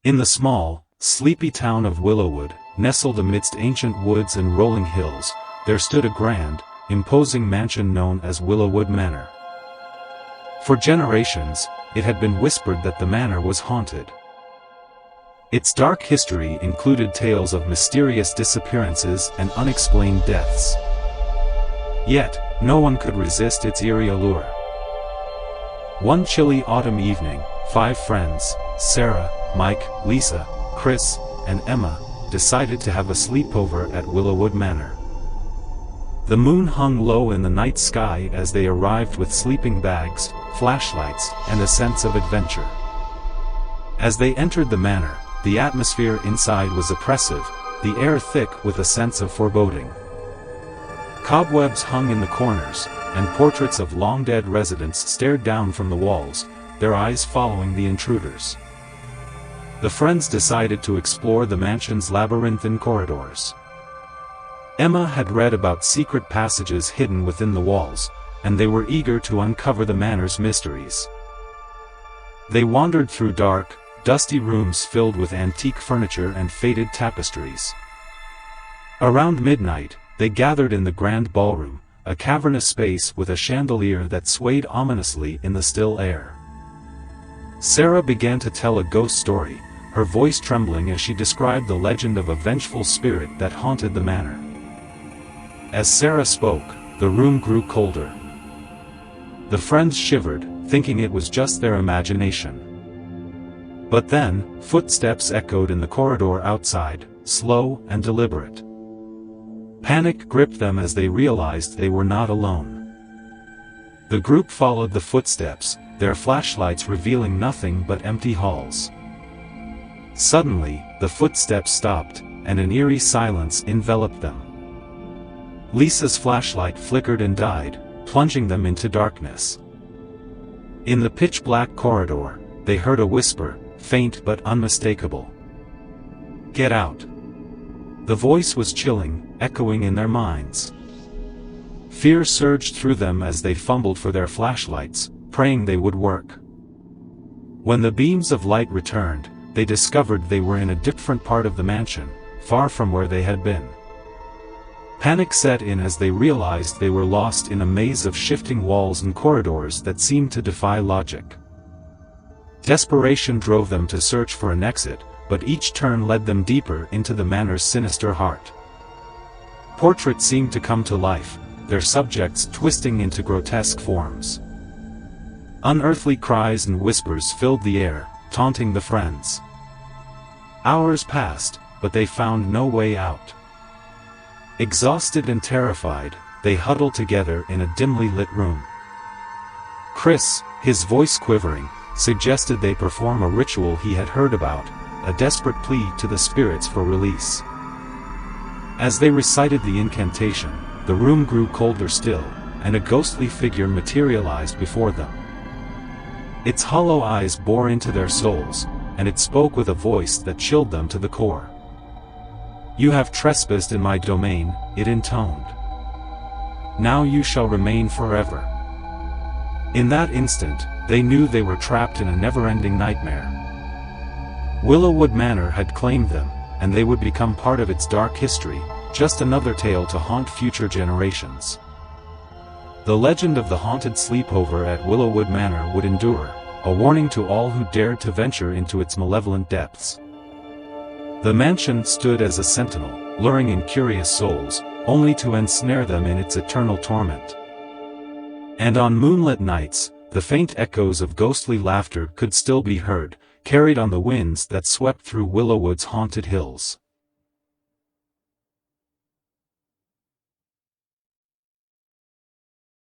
In the small, sleepy town of Willowwood, nestled amidst ancient woods and rolling hills, there stood a grand, imposing mansion known as Willowwood Manor. For generations, it had been whispered that the manor was haunted. Its dark history included tales of mysterious disappearances and unexplained deaths. Yet, no one could resist its eerie allure. One chilly autumn evening, 5 friends, Sarah, Mike, Lisa, Chris, and Emma, decided to have a sleepover at Willowwood Manor. The moon hung low in the night sky as they arrived with sleeping bags, flashlights, and a sense of adventure. As they entered the manor, the atmosphere inside was oppressive, the air thick with a sense of foreboding. Cobwebs hung in the corners, and portraits of long-dead residents stared down from the walls, their eyes following the intruders. The friends decided to explore the mansion's labyrinthine corridors. Emma had read about secret passages hidden within the walls, and they were eager to uncover the manor's mysteries. They wandered through dark, dusty rooms filled with antique furniture and faded tapestries. Around midnight, they gathered in the grand ballroom, a cavernous space with a chandelier that swayed ominously in the still air. Sarah began to tell a ghost story, her voice trembling as she described the legend of a vengeful spirit that haunted the manor. As Sarah spoke, the room grew colder. The friends shivered, thinking it was just their imagination. But then, footsteps echoed in the corridor outside, slow and deliberate. Panic gripped them as they realized they were not alone. The group followed the footsteps, their flashlights revealing nothing but empty halls. Suddenly, the footsteps stopped, and an eerie silence enveloped them. Lisa's flashlight flickered and died, plunging them into darkness. In the pitch-black corridor, they heard a whisper, faint but unmistakable. "Get out." The voice was chilling, echoing in their minds. Fear surged through them as they fumbled for their flashlights, praying they would work. When the beams of light returned, they discovered they were in a different part of the mansion, far from where they had been. Panic set in as they realized they were lost in a maze of shifting walls and corridors that seemed to defy logic. Desperation drove them to search for an exit, but each turn led them deeper into the manor's sinister heart. Portraits seemed to come to life, their subjects twisting into grotesque forms. Unearthly cries and whispers filled the air, taunting the friends. Hours passed, but they found no way out. Exhausted and terrified, they huddled together in a dimly lit room. Chris, his voice quivering, suggested they perform a ritual he had heard about, a desperate plea to the spirits for release. As they recited the incantation, the room grew colder still, and a ghostly figure materialized before them. Its hollow eyes bore into their souls, and it spoke with a voice that chilled them to the core. "You have trespassed in my domain," it intoned. "Now you shall remain forever." In that instant, they knew they were trapped in a never-ending nightmare. Willowwood Manor had claimed them, and they would become part of its dark history, just another tale to haunt future generations. The legend of the haunted sleepover at Willowwood Manor would endure, a warning to all who dared to venture into its malevolent depths. The mansion stood as a sentinel, luring in curious souls, only to ensnare them in its eternal torment. And on moonlit nights, the faint echoes of ghostly laughter could still be heard, carried on the winds that swept through Willowwood's haunted hills.